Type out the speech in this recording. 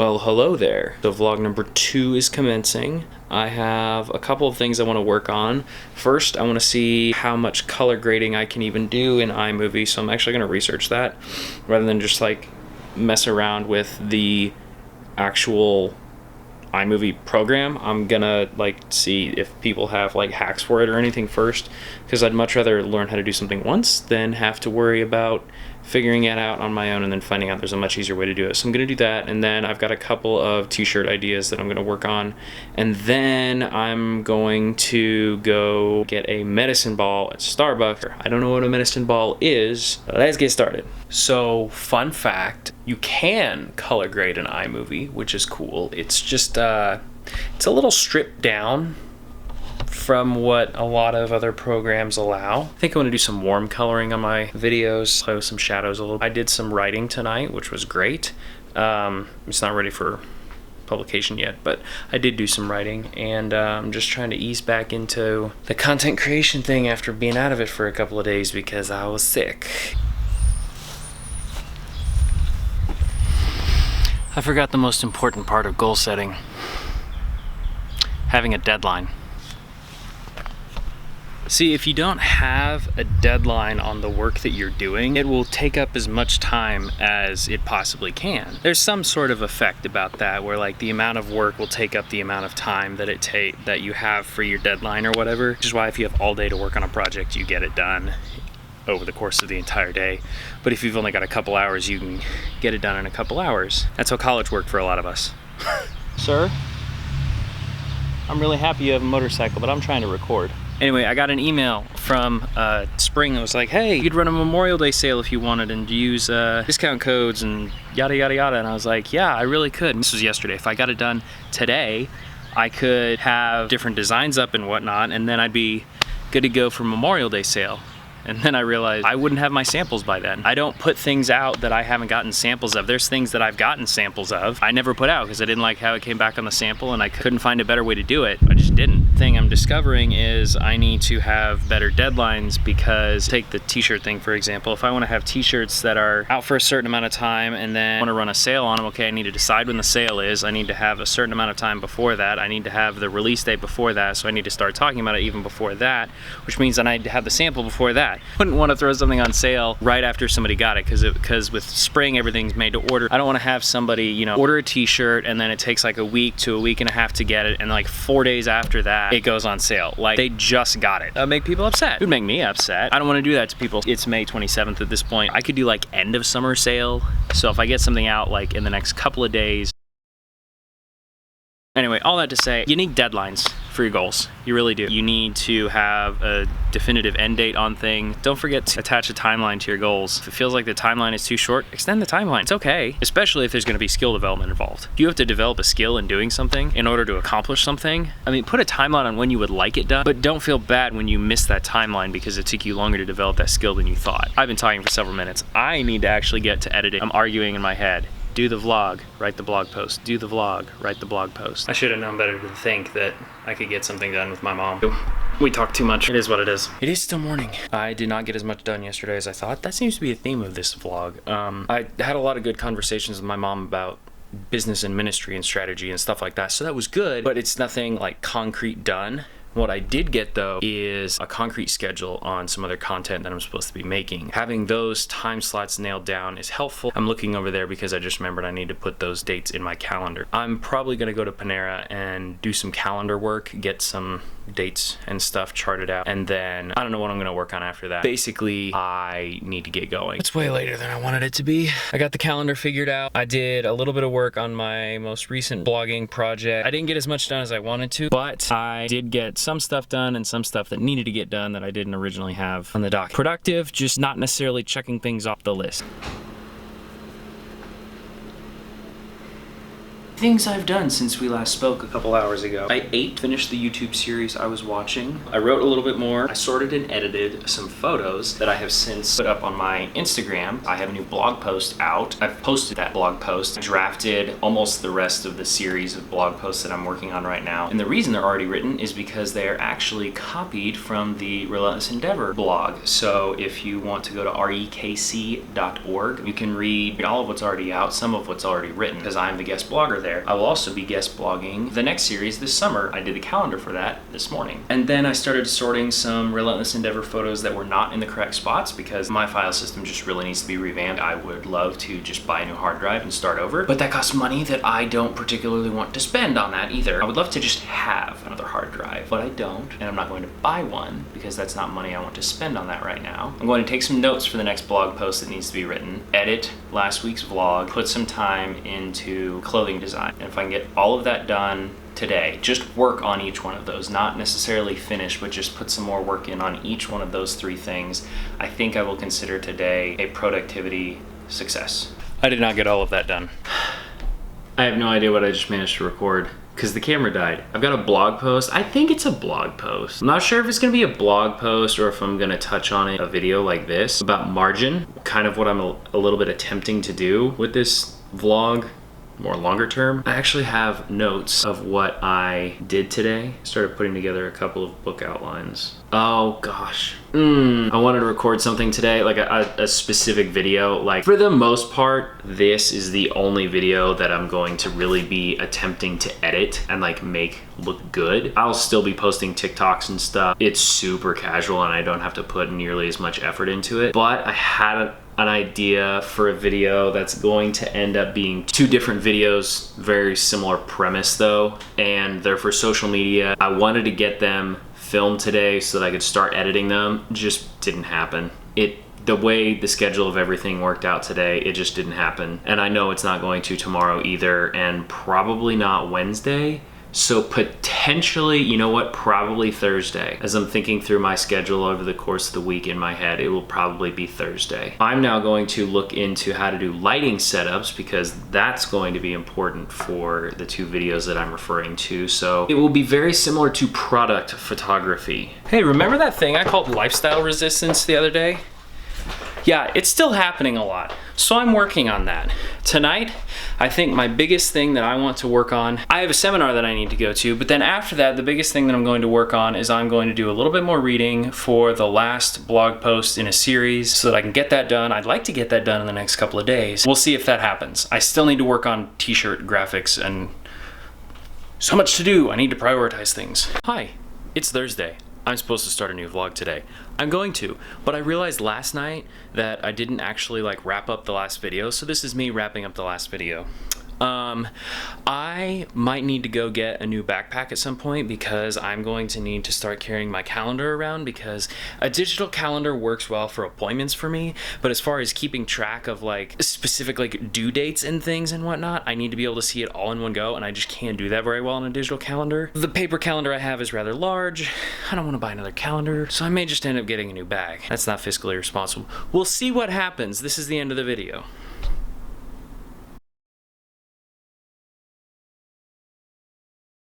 Well, hello there. So vlog number 2 is commencing. I have a couple of things I want to work on. First, I want to see how much color grading I can even do in iMovie, so I'm actually going to research that rather than just like mess around with the actual iMovie program. I'm gonna like see if people have like hacks for it or anything first, because I'd much rather learn how to do something once than have to worry about figuring it out on my own and then finding out there's a much easier way to do it. So I'm gonna do that, and then I've got a couple of t-shirt ideas that I'm gonna work on, and then I'm going to go get a medicine ball at Starbucks. I don't know what a medicine ball is, but let's get started. So fun fact, you can color grade an iMovie, which is cool. It's just it's a little stripped down from what a lot of other programs allow. I think I'm gonna do some warm coloring on my videos, play with some shadows a little. I did some writing tonight, which was great. It's not ready for publication yet, but I did do some writing, and I'm just trying to ease back into the content creation thing after being out of it for a couple of days because I was sick. I forgot the most important part of goal setting: having a deadline. See, if you don't have a deadline on the work that you're doing, it will take up as much time as it possibly can. There's some sort of effect about that where like the amount of work will take up the amount of time that you have for your deadline or whatever, which is why if you have all day to work on a project, you get it done over the course of the entire day. But if you've only got a couple hours, you can get it done in a couple hours. That's how college worked for a lot of us. Sir, I'm really happy you have a motorcycle, but I'm trying to record. Anyway, I got an email from Spring that was like, hey, you could run a Memorial Day sale if you wanted and use discount codes and yada yada yada. And I was like, yeah, I really could. And this was yesterday. If I got it done today, I could have different designs up and whatnot, and then I'd be good to go for Memorial Day sale. And then I realized I wouldn't have my samples by then. I don't put things out that I haven't gotten samples of. There's things that I've gotten samples of I never put out because I didn't like how it came back on the sample, and I couldn't find a better way to do it. I just didn't. The thing I'm discovering is I need to have better deadlines, because take the t-shirt thing for example. If I want to have t-shirts that are out for a certain amount of time and then want to run a sale on them, okay, I need to decide when the sale is. I need to have a certain amount of time before that. I need to have the release date before that, so I need to start talking about it even before that, which means I need to have the sample before that. Wouldn't want to throw something on sale right after somebody got it, because with Spring everything's made to order. I don't want to have somebody, you know, order a t-shirt and then it takes like a week to a week and a half to get it, and like 4 days after that it goes on sale. Like, they just got it. That would make people upset. It would make me upset. I don't want to do that to people. It's May 27th at this point. I could do like end of summer sale. So if I get something out like in the next couple of days. Anyway, all that to say, you need deadlines for your goals. You really do. You need to have a definitive end date on things. Don't forget to attach a timeline to your goals. If it feels like the timeline is too short, extend the timeline. It's okay, especially if there's going to be skill development involved. If you have to develop a skill in doing something in order to accomplish something, I mean, put a timeline on when you would like it done, but don't feel bad when you miss that timeline because it took you longer to develop that skill than you thought. I've been talking for several minutes. I need to actually get to editing. I'm arguing in my head. Do the vlog, write the blog post. Do the vlog, write the blog post. I should have known better to think that I could get something done with my mom. We talk too much. It is what it is. It is still morning. I did not get as much done yesterday as I thought. That seems to be a theme of this vlog. I had a lot of good conversations with my mom about business and ministry and strategy and stuff like that, so that was good, but it's nothing like concrete done. What I did get though is a concrete schedule on some other content that I'm supposed to be making. Having those time slots nailed down is helpful. I'm looking over there because I just remembered I need to put those dates in my calendar. I'm probably gonna go to Panera and do some calendar work, get some dates and stuff charted out, and then I don't know what I'm gonna work on after that. Basically, I need to get going. It's way later than I wanted it to be. I got the calendar figured out. I did a little bit of work on my most recent blogging project. I didn't get as much done as I wanted to, but I did get some stuff done and some stuff that needed to get done that I didn't originally have on the dock. Productive, just not necessarily checking things off the list. Things I've done since we last spoke a couple hours ago. I finished the YouTube series I was watching. I wrote a little bit more. I sorted and edited some photos that I have since put up on my Instagram. I have a new blog post out. I've posted that blog post. I drafted almost the rest of the series of blog posts that I'm working on right now. And the reason they're already written is because they are actually copied from the Relentless Endeavor blog. So if you want to go to rekc.org, you can read all of what's already out, some of what's already written, because I'm the guest blogger there. I will also be guest blogging the next series this summer. I did the calendar for that this morning. And then I started sorting some Relentless Endeavor photos that were not in the correct spots because my file system just really needs to be revamped. I would love to just buy a new hard drive and start over, but that costs money that I don't particularly want to spend on that either. I would love to just have another hard drive, but I don't, and I'm not going to buy one because that's not money I want to spend on that right now. I'm going to take some notes for the next blog post that needs to be written, edit last week's vlog, put some time into clothing design. And if I can get all of that done today, just work on each one of those, not necessarily finish, but just put some more work in on each one of those 3 things, I think I will consider today a productivity success. I did not get all of that done. I have no idea what I just managed to record because the camera died. I've got a blog post. I think it's a blog post. I'm not sure if it's gonna be a blog post or if I'm gonna touch on it, a video like this about margin, kind of what I'm a little bit attempting to do with this vlog. More longer term. I actually have notes of what I did today. Started putting together a couple of book outlines. Oh gosh. I wanted to record something today, like a specific video. Like for the most part, this is the only video that I'm going to really be attempting to edit and like make look good. I'll still be posting TikToks and stuff. It's super casual and I don't have to put nearly as much effort into it. But I had an idea for a video that's going to end up being 2 different videos, very similar premise though, and they're for social media. I wanted to get them filmed today so that I could start editing them. Just didn't happen. The way the schedule of everything worked out today, it just didn't happen. And I know it's not going to tomorrow either, and probably not Wednesday. So potentially, you know what, probably Thursday. As I'm thinking through my schedule over the course of the week in my head, it will probably be Thursday. I'm now going to look into how to do lighting setups because that's going to be important for the 2 videos that I'm referring to. So it will be very similar to product photography. Hey, remember that thing I called lifestyle resistance the other day? Yeah, it's still happening a lot. So I'm working on that. Tonight, I think my biggest thing that I want to work on, I have a seminar that I need to go to, but then after that, the biggest thing that I'm going to work on is I'm going to do a little bit more reading for the last blog post in a series so that I can get that done. I'd like to get that done in the next couple of days. We'll see if that happens. I still need to work on t-shirt graphics and so much to do. I need to prioritize things. Hi, it's Thursday. I'm supposed to start a new vlog today. I'm going to, but I realized last night that I didn't actually like wrap up the last video, so this is me wrapping up the last video. I might need to go get a new backpack at some point because I'm going to need to start carrying my calendar around because a digital calendar works well for appointments for me, but as far as keeping track of like specific like due dates and things and whatnot, I need to be able to see it all in one go, and I just can't do that very well on a digital calendar. The paper calendar I have is rather large. I don't want to buy another calendar, so I may just end up getting a new bag. That's not fiscally responsible. We'll see what happens. This is the end of the video.